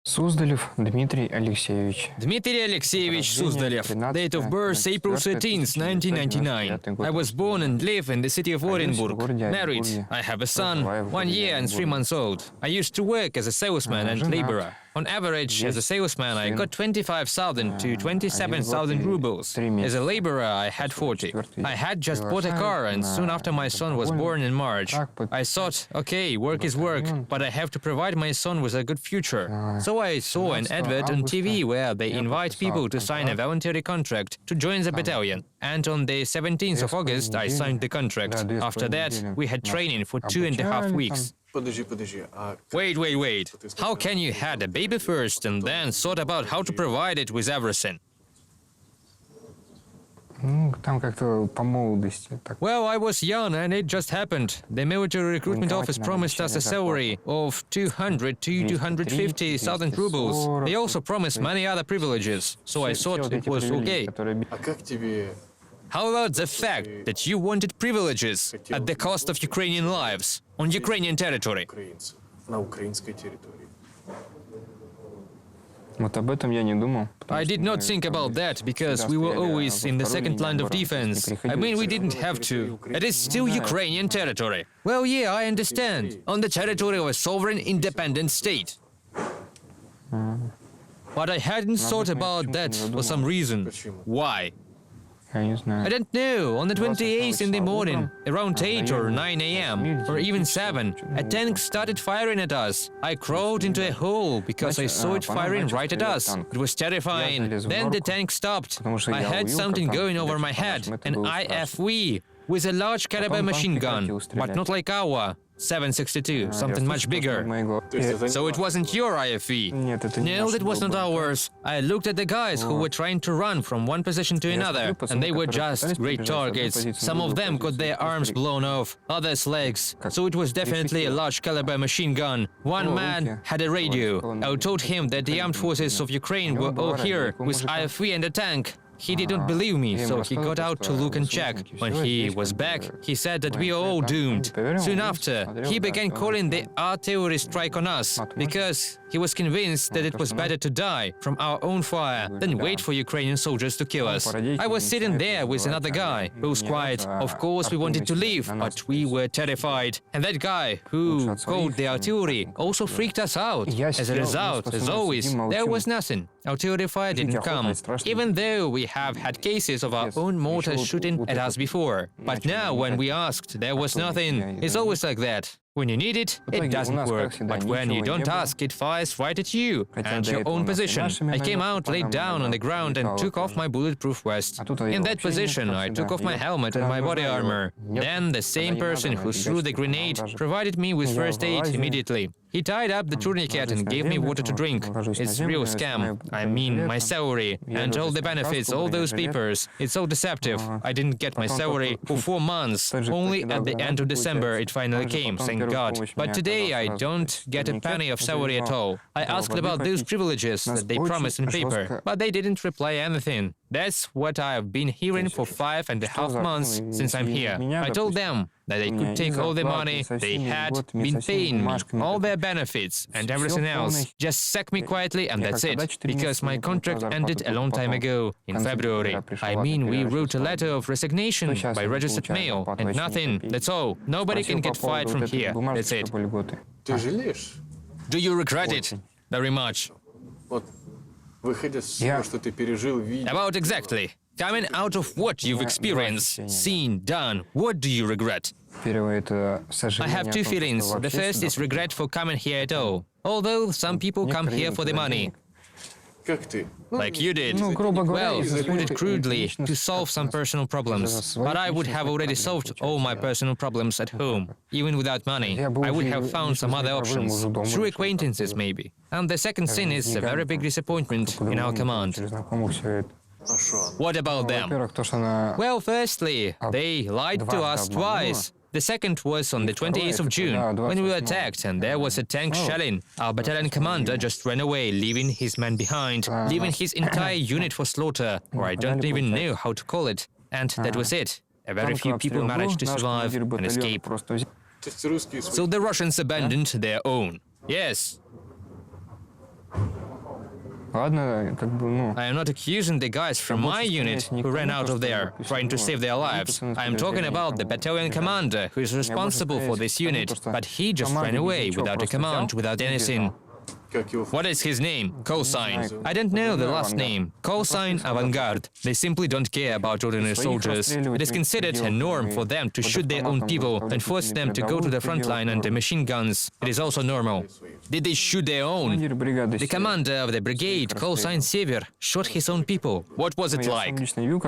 Suzdalyev Dmitry Alexeyevich. Dmitry Alexeyevich Suzdalyev. Date of birth April 13th, 1999. I was born and live in the city of Orenburg. Married. I have a son, 1 year and 3 months old. I used to work as a salesman and laborer. On average, as a salesman, I got 25,000 to 27,000 rubles. As a laborer, I had 40. I had just bought a car, and soon after my son was born in March. I thought, okay, work is work, but I have to provide my son with a good future. So I saw an advert on TV where they invite people to sign a voluntary contract to join the battalion. And on the 17th of August, I signed the contract. After that, we had training for 2.5 weeks. Wait. How can you had a baby first and then thought about how to provide it with everything? Well, I was young and it just happened. The military recruitment office promised us a salary of 200 to 250,000 rubles. They also promised many other privileges, so I thought it was okay. How about the fact that you wanted privileges at the cost of Ukrainian lives on Ukrainian territory? I did not think about that because we were always in the second line of defense. I mean, we didn't have to. It is still Ukrainian territory. Well, yeah, I understand. On the territory of a sovereign independent state. But I hadn't thought about that for some reason. Why? I don't know. On the 28th in the morning, around 8 or 9 a.m., or even 7, a tank started firing at us. I crawled into a hole because I saw it firing right at us. It was terrifying. Then the tank stopped. I had something going over my head, an IFV with a large caliber machine gun, but not like our 7.62, something much bigger. So it wasn't your IFV? No, that was not ours. I looked at the guys who were trying to run from one position to another, and they were just great targets. Some of them got their arms blown off, others legs. So it was definitely a large caliber machine gun. One man had a radio. I told him that the armed forces of Ukraine were all here with IFV and a tank. He didn't believe me, so he got out to look and check. When he was back, he said that we are all doomed. Soon after, he began calling the artillery strike on us, because he was convinced that it was better to die from our own fire than wait for Ukrainian soldiers to kill us. I was sitting there with another guy who was quiet. Of course, we wanted to leave, but we were terrified. And that guy who called the artillery also freaked us out. As a result, as always, there was nothing. Artillery fire didn't come, even though we have had cases of our own mortars shooting at us before. But now, when we asked, there was nothing. It's always like that. When you need it, it doesn't work. But when you don't ask, it fires right at you and your own position. I came out, laid down on the ground and took off my bulletproof vest. In that position, I took off my helmet and my body armor. Then the same person who threw the grenade provided me with first aid immediately. He tied up the tourniquet and gave me water to drink. It's a real scam. I mean, my salary and all the benefits, all those papers. It's so deceptive. I didn't get my salary for 4 months. Only at the end of December it finally came, thank God. But today I don't get a penny of salary at all. I asked about those privileges that they promised in paper, but they didn't reply anything. That's what I've been hearing for 5.5 months since I'm here. I told them that they could take all the money they had been paying me, all their benefits and everything else. Just sack me quietly and that's it, because my contract ended a long time ago, in February. I mean, we wrote a letter of resignation by registered mail, and nothing, that's all. Nobody can get fired from here, that's it. Do you regret it? Very much. About exactly. Coming out of what you've experienced, seen, done, what do you regret? I have two feelings. The first is regret for coming here at all. Although some people come here for the money. Like you did. Well, to put it crudely, to solve some personal problems. But I would have already solved all my personal problems at home, even without money. I would have found some other options, through acquaintances maybe. And the second sin is a very big disappointment in our command. What about them? Well, firstly, they lied to us twice. The second was on the 28th of June, when we were attacked and there was a tank shelling. Our battalion commander just ran away, leaving his men behind, leaving his entire unit for slaughter, or I don't even know how to call it. And that was it. A very few people managed to survive and escape. So the Russians abandoned their own. Yes. I am not accusing the guys from my unit who ran out of there, trying to save their lives. I am talking about the battalion commander who is responsible for this unit, but he just ran away without a command, without anything. What is his name? Call sign. I don't know the last name. Call sign Avangard. They simply don't care about ordinary soldiers. It is considered a norm for them to shoot their own people and force them to go to the front line under machine guns. It is also normal. Did they shoot their own? The commander of the brigade, call sign Sever, shot his own people. What was it like?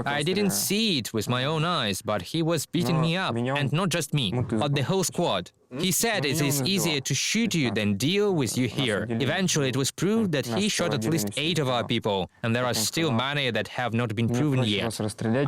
I didn't see it with my own eyes, but he was beating me up, and not just me, but the whole squad. He said it is easier to shoot you than deal with you here. Eventually, it was proved that he shot at least 8 of our people, and there are still many that have not been proven yet.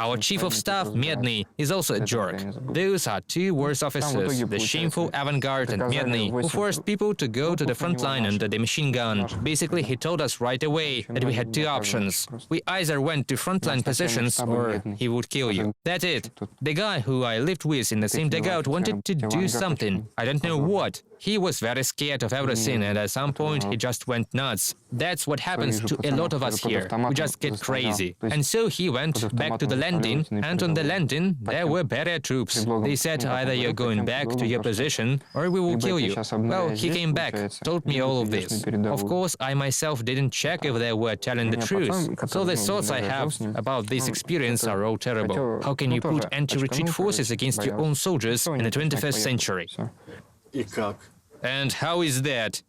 Our chief of staff, Medny, is also a jerk. Those are 2 worst officers, the shameful Avangard and Medny, who forced people to go to the front line under the machine gun. Basically, he told us right away that we had 2 options. We either went to frontline positions or he would kill you. That's it. The guy who I lived with in the same dugout wanted to do something. I don't know what. He was very scared of everything, and at some point he just went nuts. That's what happens to a lot of us here. We just get crazy. And so he went back to the landing, and on the landing there were barrier troops. They said either you're going back to your position or we will kill you. Well, he came back, told me all of this. Of course, I myself didn't check if they were telling the truth. So the thoughts I have about this experience are all terrible. How can you put anti-retreat forces against your own soldiers in the 21st century? And how is that?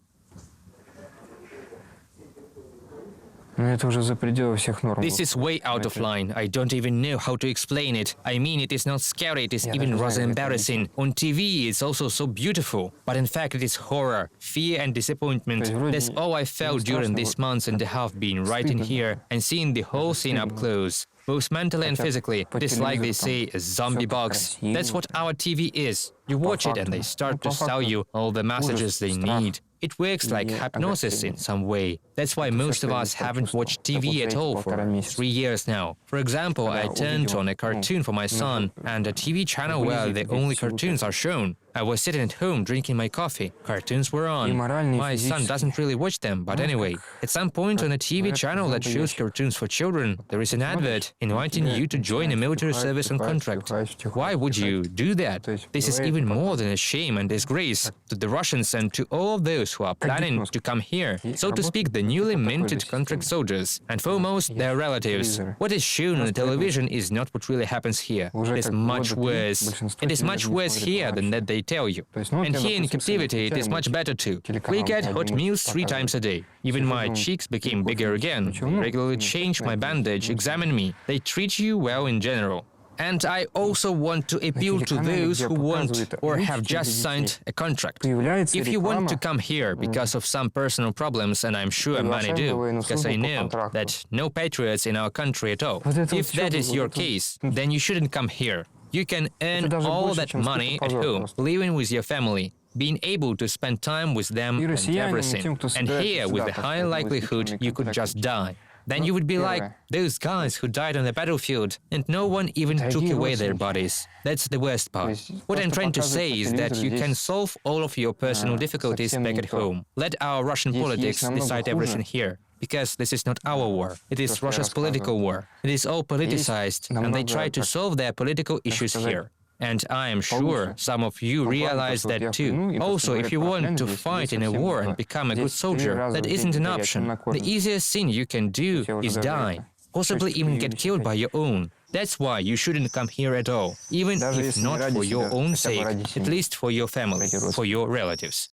This is way out of line. I don't even know how to explain it. I mean, it is not scary, it is even rather embarrassing. On TV, it's also so beautiful. But in fact, it is horror, fear and disappointment. That's all I felt during these months and a half being right in here and seeing the whole scene up close. Both mentally and physically. It is like they say, a zombie box. That's what our TV is. You watch it and they start to sell you all the messages they need. It works like hypnosis in some way. That's why most of us haven't watched TV at all for 3 years now. For example, I turned on a cartoon for my son, and a TV channel where the only cartoons are shown. I was sitting at home drinking my coffee. Cartoons were on. My son doesn't really watch them, but anyway. At some point on a TV channel that shows cartoons for children, there is an advert inviting you to join a military service on contract. Why would you do that? This is even more than a shame and disgrace to the Russians and to all of those who are planning to come here. So to speak, the newly minted contract soldiers, and foremost their relatives. What is shown on the television is not what really happens here. It is much worse. It is much worse here than that they tell you. And here in captivity it is much better too. We get hot meals 3 times a day. Even my cheeks became bigger again. They regularly change my bandage, examine me. They treat you well in general. And I also want to appeal to those who want or have just signed a contract. If you want to come here because of some personal problems, and I'm sure many do, because I know that no patriots in our country at all. If that is your case, then you shouldn't come here. You can earn all that money at home, living with your family, being able to spend time with them and everything. And here, with a high likelihood, you could just die. Then you would be like those guys who died on the battlefield and no one even took away their bodies. That's the worst part. What I'm trying to say is that you can solve all of your personal difficulties back at home. Let our Russian politics decide everything here. Because this is not our war. It is Russia's political war. It is all politicized, and they try to solve their political issues here. And I am sure some of you realize that too. Also, if you want to fight in a war and become a good soldier, that isn't an option. The easiest thing you can do is die, possibly even get killed by your own. That's why you shouldn't come here at all, even if not for your own sake, at least for your family, for your relatives.